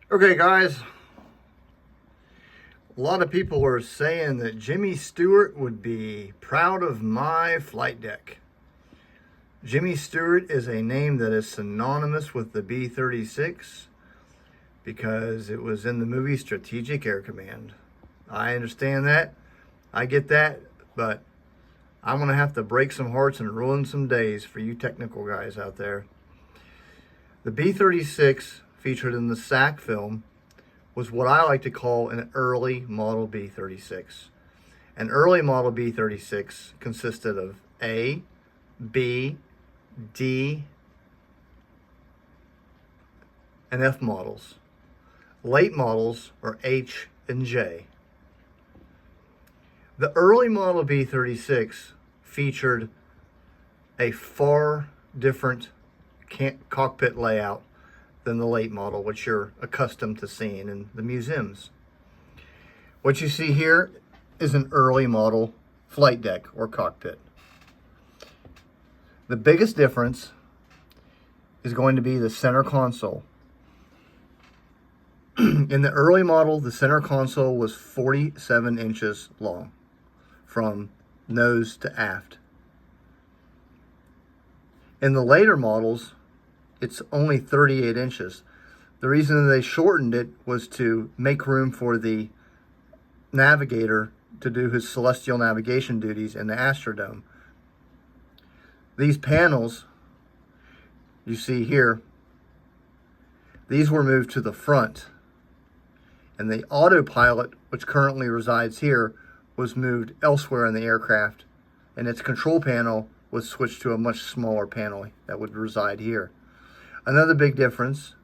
Okay, guys, a lot of people are saying that Jimmy Stewart would be proud of my flight deck. Jimmy Stewart is a name that is synonymous with the B-36 because it was in the movie Strategic Air Command. I understand that. I get that, but I'm going to have to break some hearts and ruin some days for you technical guys out there. The B-36 featured in the SAC film was what I like to call an early model B-36. An early model B-36 consisted of A, B, D, and F models. Late models are H and J. The early model B-36 featured a far different cockpit layout than the late model, which you're accustomed to seeing in the museums. What you see here is an early model flight deck or cockpit. The biggest difference is going to be the center console. In the early model, the center console was 47 inches long from nose to aft. In the later models, it's only 38 inches. The reason they shortened it was to make room for the navigator to do his celestial navigation duties in the Astrodome. These panels you see here, these were moved to the front, and the autopilot, which currently resides here, was moved elsewhere in the aircraft, and its control panel was switched to a much smaller panel that would reside here. Another big difference,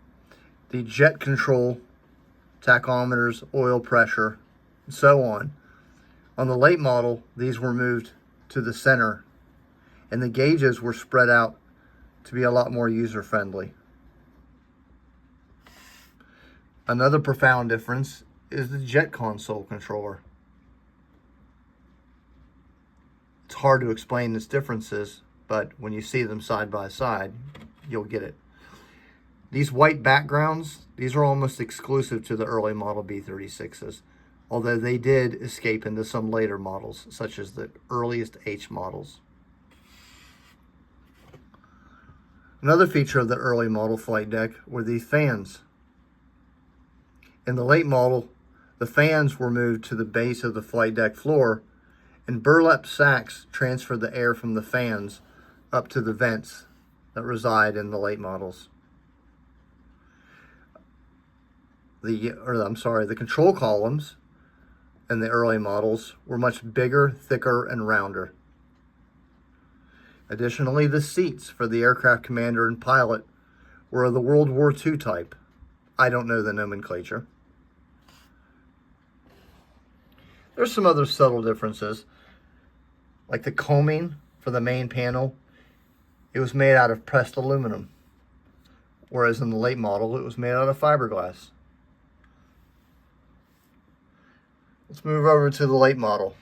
the jet control, tachometers, oil pressure, and so on. On the late model, these were moved to the center, and the gauges were spread out to be a lot more user-friendly. Another profound difference is the jet console controller. It's hard to explain its differences, but when you see them side by side, you'll get it. These white backgrounds, these are almost exclusive to the early model B-36s, although they did escape into some later models, such as the earliest H models. Another feature of the early model flight deck were these fans. In the late model, the fans were moved to the base of the flight deck floor, and burlap sacks transferred the air from the fans up to the vents that reside in the late models. The control columns in the early models were much bigger, thicker, and rounder. Additionally, the seats for the aircraft commander and pilot were of the World War II type. I don't know the nomenclature. There's some other subtle differences, like the coaming for the main panel. It was made out of pressed aluminum, whereas in the late model, it was made out of fiberglass. Let's move over to the late model.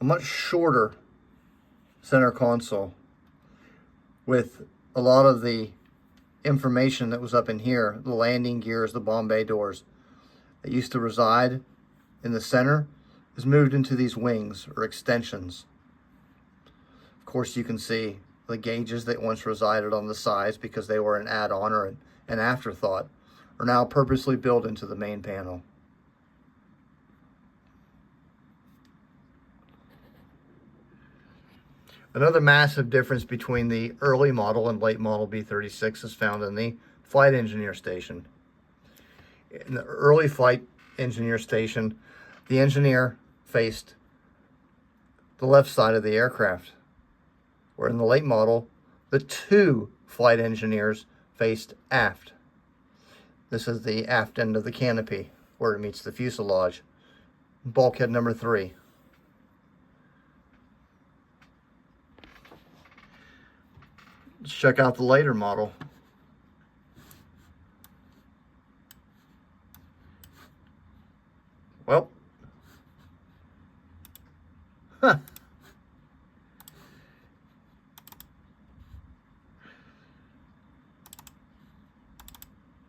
A much shorter center console with a lot of the information that was up in here, the landing gears, the bomb bay doors that used to reside in the center is moved into these wings or extensions. Of course, you can see the gauges that once resided on the sides because they were an add-on or an afterthought are now purposely built into the main panel. Another massive difference between the early model and late model B-36 is found in the flight engineer station. In the early flight engineer station, the engineer faced the left side of the aircraft, where in the late model, the two flight engineers faced aft. This is the aft end of the canopy, where it meets the fuselage. Bulkhead number 3. Let's check out the later model. Well,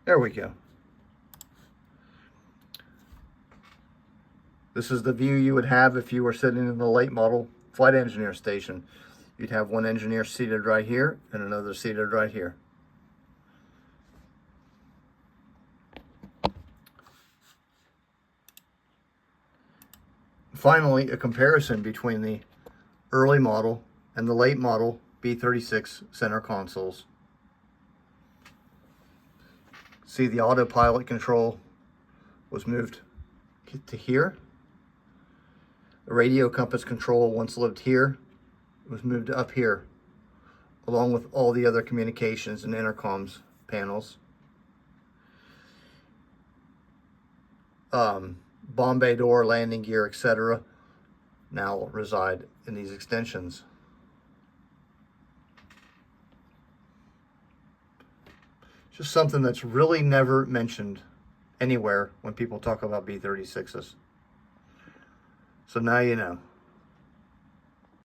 There we go. This is the view you would have if you were sitting in the late model flight engineer station. You'd have one engineer seated right here and another seated right here. Finally, a comparison between the early model and the late model B-36 center consoles. See, the autopilot control was moved to here. The radio compass control once lived here. It was moved up here, along with all the other communications and intercoms panels. Bomb bay door, landing gear, etc. now reside in these extensions. Just something that's really never mentioned anywhere when people talk about B-36s. So now you know.